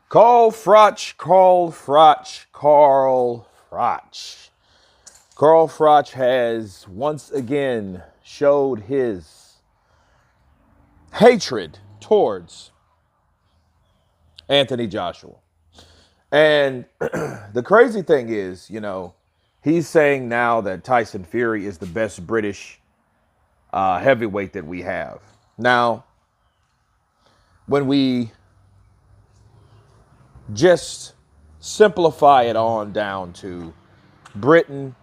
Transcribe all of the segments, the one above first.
Carl Froch, Carl Froch, Carl Froch. Carl Froch has once again showed his hatred towards Anthony Joshua. And the crazy thing is, he's saying now that Tyson Fury is the best British heavyweight that we have. Now, when we just simplify it on down to Britain,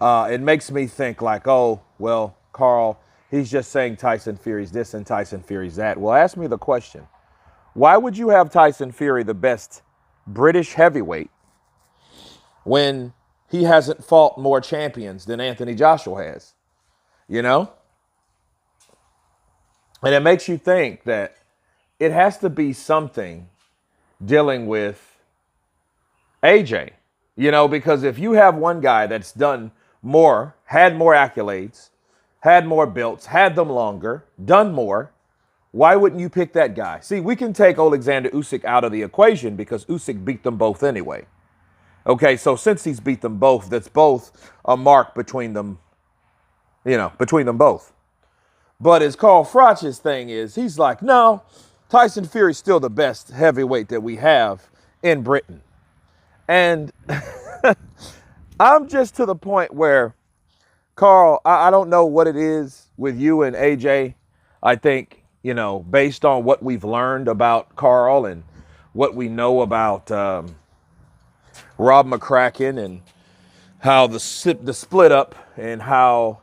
it makes me think like, oh, well, Carl, he's just saying Tyson Fury's this and Tyson Fury's that. Well, ask me the question. Why would you have Tyson Fury the best British heavyweight when he hasn't fought more champions than Anthony Joshua has? And it makes you think that it has to be something dealing with AJ, because if you have one guy that's done more, had more accolades, had more belts, had them longer, done more, why wouldn't you pick that guy? See, we can take Alexander Usyk out of the equation because Usyk beat them both anyway. Okay, so since he's beat them both, that's both a mark between them, between them both. But as Carl Froch's thing is, he's like, no, Tyson Fury's still the best heavyweight that we have in Britain. And I'm just to the point where, Carl, I don't know what it is with you and AJ. I think, based on what we've learned about Carl and what we know about Rob McCracken and how the split up and how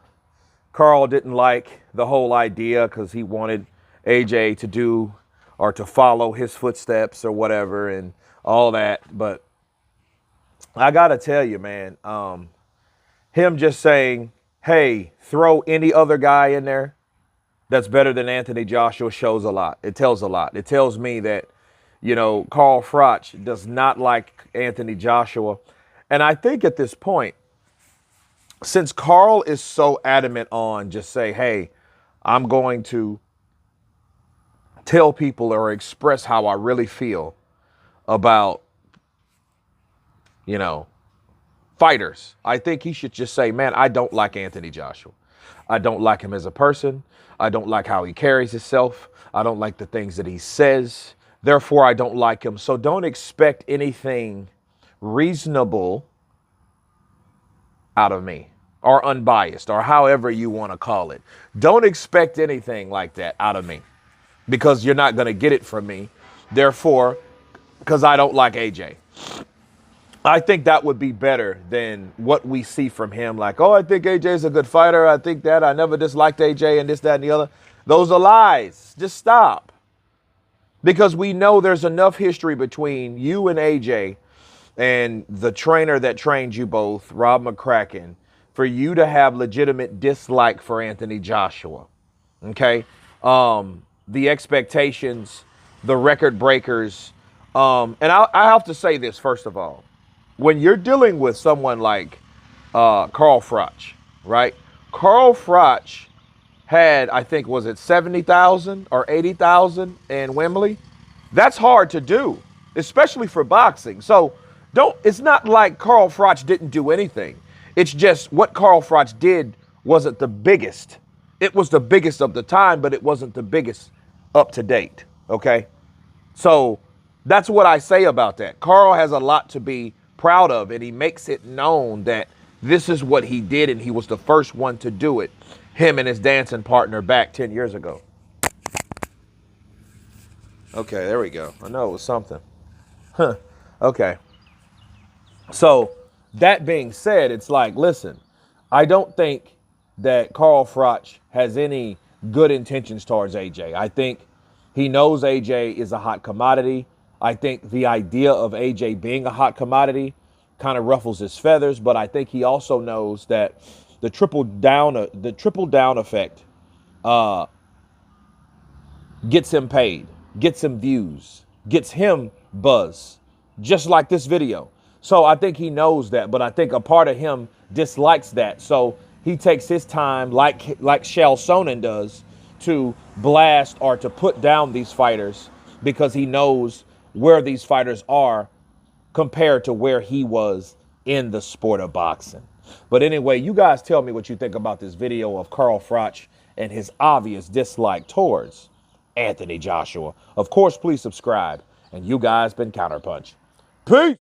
Carl didn't like the whole idea because he wanted AJ to do or to follow his footsteps or whatever and all that. But I got to tell you, man, him just saying, hey, throw any other guy in there that's better than Anthony Joshua shows a lot. It tells a lot. It tells me that, Carl Froch does not like Anthony Joshua. And I think at this point, since Carl is so adamant on just say, hey, I'm going to tell people or express how I really feel about, fighters. I think he should just say, man, I don't like Anthony Joshua. I don't like him as a person. I don't like how he carries himself. I don't like the things that he says. Therefore, I don't like him. So don't expect anything reasonable out of me or unbiased or however you want to call it. Don't expect anything like that out of me because you're not going to get it from me. Therefore, because I don't like AJ. I think that would be better than what we see from him. Like, oh, I think AJ's a good fighter. I think that. I never disliked AJ and this, that, and the other. Those are lies. Just stop. Because we know there's enough history between you and AJ and the trainer that trained you both, Rob McCracken, for you to have legitimate dislike for Anthony Joshua. Okay? The expectations, the record breakers. And I have to say this, first of all. When you're dealing with someone like Carl Froch, right? Carl Froch had, I think, was it 70,000 or 80,000 in Wembley? That's hard to do, especially for boxing. So it's not like Carl Froch didn't do anything. It's just what Carl Froch did wasn't the biggest. It was the biggest of the time, but it wasn't the biggest up to date, okay? So that's what I say about that. Carl has a lot to be proud of, and he makes it known that this is what he did, and he was the first one to do it, him and his dancing partner back 10 years ago. Okay, there we go. I know it was something. Huh. Okay. So that being said, it's like, listen, I don't think that Carl Froch has any good intentions towards AJ. I think he knows AJ is a hot commodity. I think the idea of AJ being a hot commodity kind of ruffles his feathers, but I think he also knows that the triple down effect gets him paid, gets him views, gets him buzz, just like this video. So I think he knows that, but I think a part of him dislikes that. So he takes his time, like Chael Sonnen does, to blast or to put down these fighters because he knows where these fighters are compared to where he was in the sport of boxing. But anyway, you guys tell me what you think about this video of Carl Froch and his obvious dislike towards Anthony Joshua. Of course, please subscribe. And you guys been Counterpunch. Peace!